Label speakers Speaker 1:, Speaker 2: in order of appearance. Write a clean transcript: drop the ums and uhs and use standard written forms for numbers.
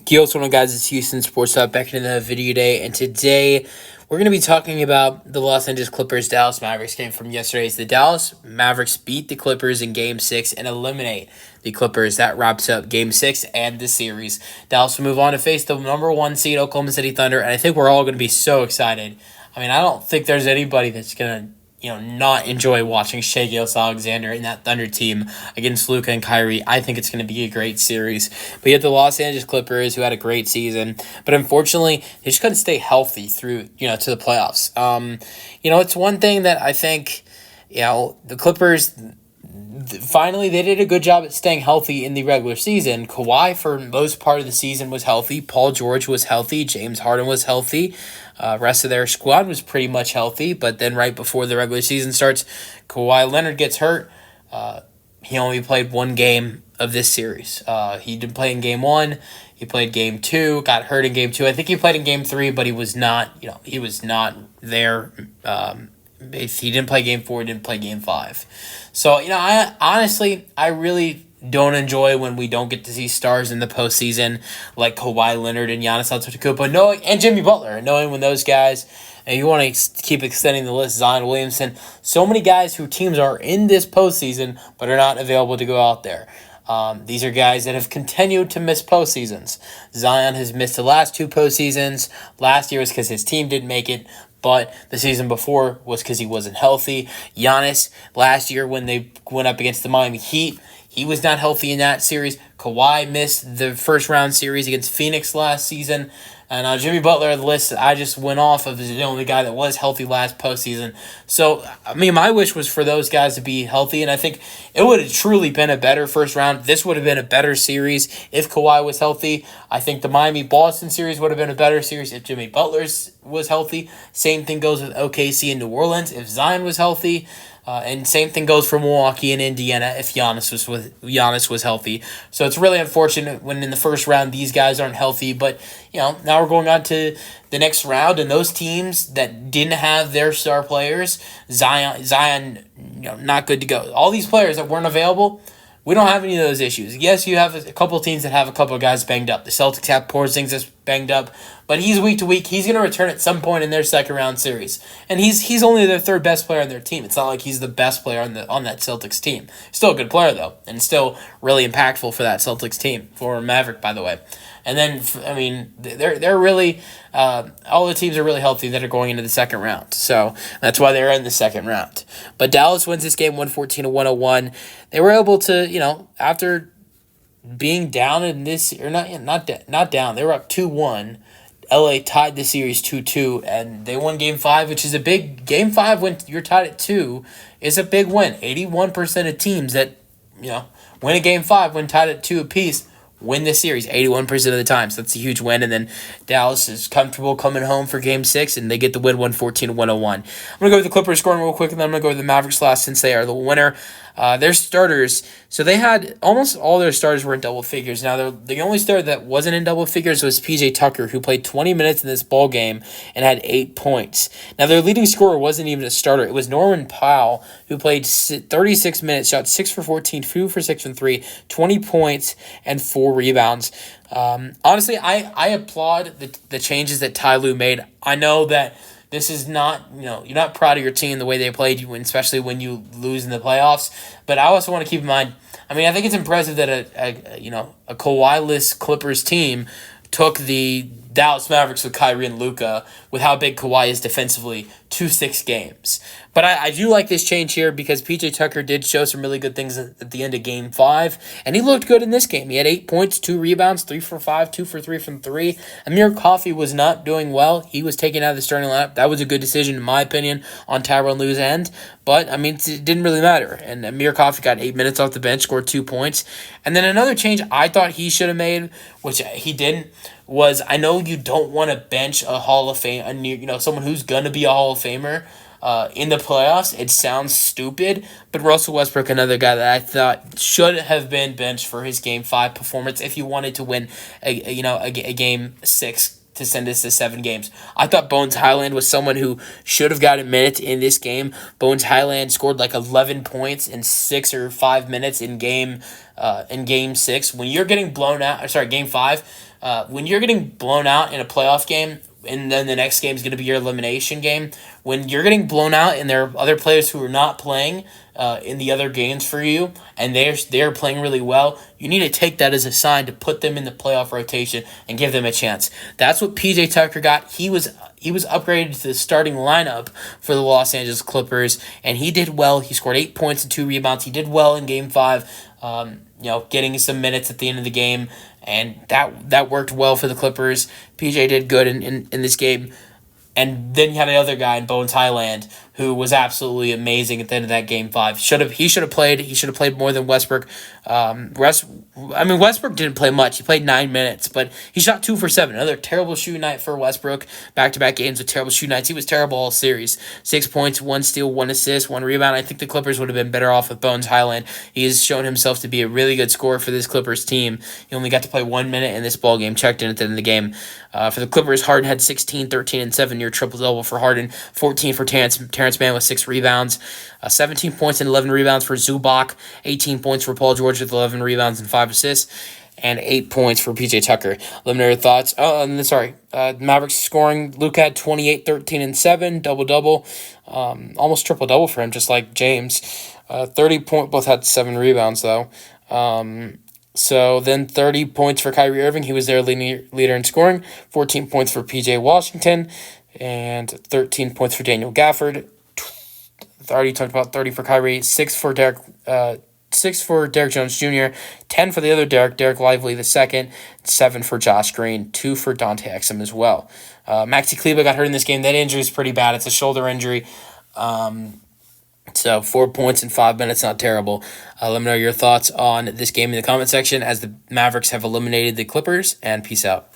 Speaker 1: What's going on, guys? It's Houston Sports Hub back in the video day, and today we're going to be talking about the Los Angeles Clippers Dallas Mavericks game from yesterday. The Dallas Mavericks beat the Clippers in Game 6 and eliminate the Clippers. That wraps up Game 6 and the series. Dallas will move on to face the number 1 seed Oklahoma City Thunder, and I think we're all going to be so excited. I don't think there's anybody that's going to not enjoy watching Shai Gilgeous-Alexander in that Thunder team against Luka and Kyrie. I think it's going to be a great series. But you have the Los Angeles Clippers, who had a great season, but unfortunately, they just couldn't stay healthy through, to the playoffs. It's one thing that I think, the Clippers, finally, they did a good job at staying healthy in the regular season. Kawhi, for most part of the season, was healthy. Paul George was healthy. James Harden was healthy. Rest of their squad was pretty much healthy, but then right before the regular season starts, Kawhi Leonard gets hurt. He only played one game of this series. He didn't play in Game 1. He played Game 2, got hurt in Game 2. I think he played in Game 3, but he was not, he was not there. He didn't play Game 4, he didn't play Game 5. So, I really don't enjoy when we don't get to see stars in the postseason like Kawhi Leonard and Giannis Antetokounmpo, and Jimmy Butler, knowing when those guys, and you want to keep extending the list, Zion Williamson, so many guys who teams are in this postseason but are not available to go out there. These are guys that have continued to miss postseasons. Zion has missed the last 2 postseasons. Last year was because his team didn't make it, but the season before was because he wasn't healthy. Giannis, last year when they went up against the Miami Heat, he was not healthy in that series. Kawhi missed the first round series against Phoenix last season. And Jimmy Butler, the list I just went off of, is the only guy that was healthy last postseason. So, my wish was for those guys to be healthy, and I think it would have truly been a better first round. This would have been a better series if Kawhi was healthy. I think the Miami-Boston series would have been a better series if Jimmy Butler was healthy. Same thing goes with OKC and New Orleans if Zion was healthy. And same thing goes for Milwaukee and Indiana if Giannis was healthy. So it's really unfortunate when in the first round these guys aren't healthy. But now we're going on to the next round, and those teams that didn't have their star players, Zion, not good to go. All these players that weren't available, we don't have any of those issues. Yes, you have a couple of teams that have a couple of guys banged up. The Celtics have Porzingis banged up, but he's week to week. He's going to return at some point in their second round series, and he's only their third best player on their team. It's not like he's the best player on that Celtics team. Still a good player though, and still really impactful for that Celtics team. For Maverick, by the way. And then, they're really, all the teams are really healthy that are going into the second round. So that's why they're in the second round. But Dallas wins this game 114-101. They were able to, after being down in this, or not down, they were up 2-1. LA tied the series 2-2, and they won Game 5, which is a big, Game 5 when you're tied at 2 is a big win. 81% of teams that, win a Game 5 when tied at 2 apiece win the series 81% of the time. So that's a huge win. And then Dallas is comfortable coming home for Game 6, and they get the win 114-101. I'm going to go with the Clippers scoring real quick, and then I'm going to go with the Mavericks last since they are the winner. Their starters, so they had almost all their starters were in double figures. Now, the only starter that wasn't in double figures was PJ Tucker, who played 20 minutes in this ball game and had 8 points. Now, their leading scorer wasn't even a starter. It was Norman Powell, who played 36 minutes, shot 6 for 14, 2 for 6 from 3, 20 points, and 4 rebounds. Honestly, I applaud the changes that Ty Lue made. I know that this is not, you're not proud of your team the way they played you, especially when you lose in the playoffs. But I also want to keep in mind, I think it's impressive that a Kawhi-less Clippers team took the Dallas Mavericks with Kyrie and Luka, with how big Kawhi is defensively, to 6 games. But I do like this change here because PJ Tucker did show some really good things at the end of Game 5, and he looked good in this game. He had 8 points, 2 rebounds, 3 for 5, 2 for 3 from 3. Amir Coffey was not doing well. He was taken out of the starting lineup. That was a good decision, in my opinion, on Tyronn Lue's end. But, it didn't really matter. And Amir Coffey got 8 minutes off the bench, scored 2 points. And then another change I thought he should have made, which he didn't, was I know you don't want to bench a Hall of Fame, someone who's going to be a Hall of Famer in the playoffs. It sounds stupid, but Russell Westbrook, another guy that I thought should have been benched for his Game 5 performance if you wanted to win a Game 6 to send us to 7 games. I thought Bones Highland was someone who should have gotten minutes in this game. Bones Highland scored like 11 points in 6 or 5 minutes in game 6. When you're getting blown out, game 5, when you're getting blown out in a playoff game, and then the next game is going to be your elimination game. When you're getting blown out and there are other players who are not playing in the other games for you, and they're playing really well, you need to take that as a sign to put them in the playoff rotation and give them a chance. That's what PJ Tucker got. He was upgraded to the starting lineup for the Los Angeles Clippers, and he did well. He scored 8 points and 2 rebounds. He did well in Game 5, getting some minutes at the end of the game, and that worked well for the Clippers. PJ did good in this game. And then you had another guy in Bones Highland who was absolutely amazing at the end of that Game 5. He should have played more than Westbrook. Westbrook didn't play much. He played 9 minutes, but he shot 2 for 7. Another terrible shooting night for Westbrook. Back-to-back games with terrible shooting nights. He was terrible all series. 6 points, 1 steal, 1 assist, 1 rebound. I think the Clippers would have been better off with Bones Highland. He has shown himself to be a really good scorer for this Clippers team. He only got to play 1 minute in this ball game. Checked in at the end of the game. For the Clippers, Harden had 16, 13, and 7 near triple-double for Harden. 14 for Terrence Mann with 6 rebounds. 17 points and 11 rebounds for Zubac. 18 points for Paul George with 11 rebounds and 5 assists. And 8 points for PJ Tucker. Let me know your thoughts. Mavericks scoring. Luka had 28, 13, and 7. Double-double. Almost triple-double for him, just like James. 30 points. Both had 7 rebounds, though. So then 30 points for Kyrie Irving. He was their leader in scoring. 14 points for PJ Washington. And 13 points for Daniel Gafford. I already talked about 30 for Kyrie. 6 for Derek Jones Jr., 10 for the other Derek Lively the second, 7 for Josh Green, 2 for Dante Exum as well. Maxi Kleber got hurt in this game. That injury is pretty bad. It's a shoulder injury. So 4 points in 5 minutes, not terrible. Let me know your thoughts on this game in the comment section as the Mavericks have eliminated the Clippers, and peace out.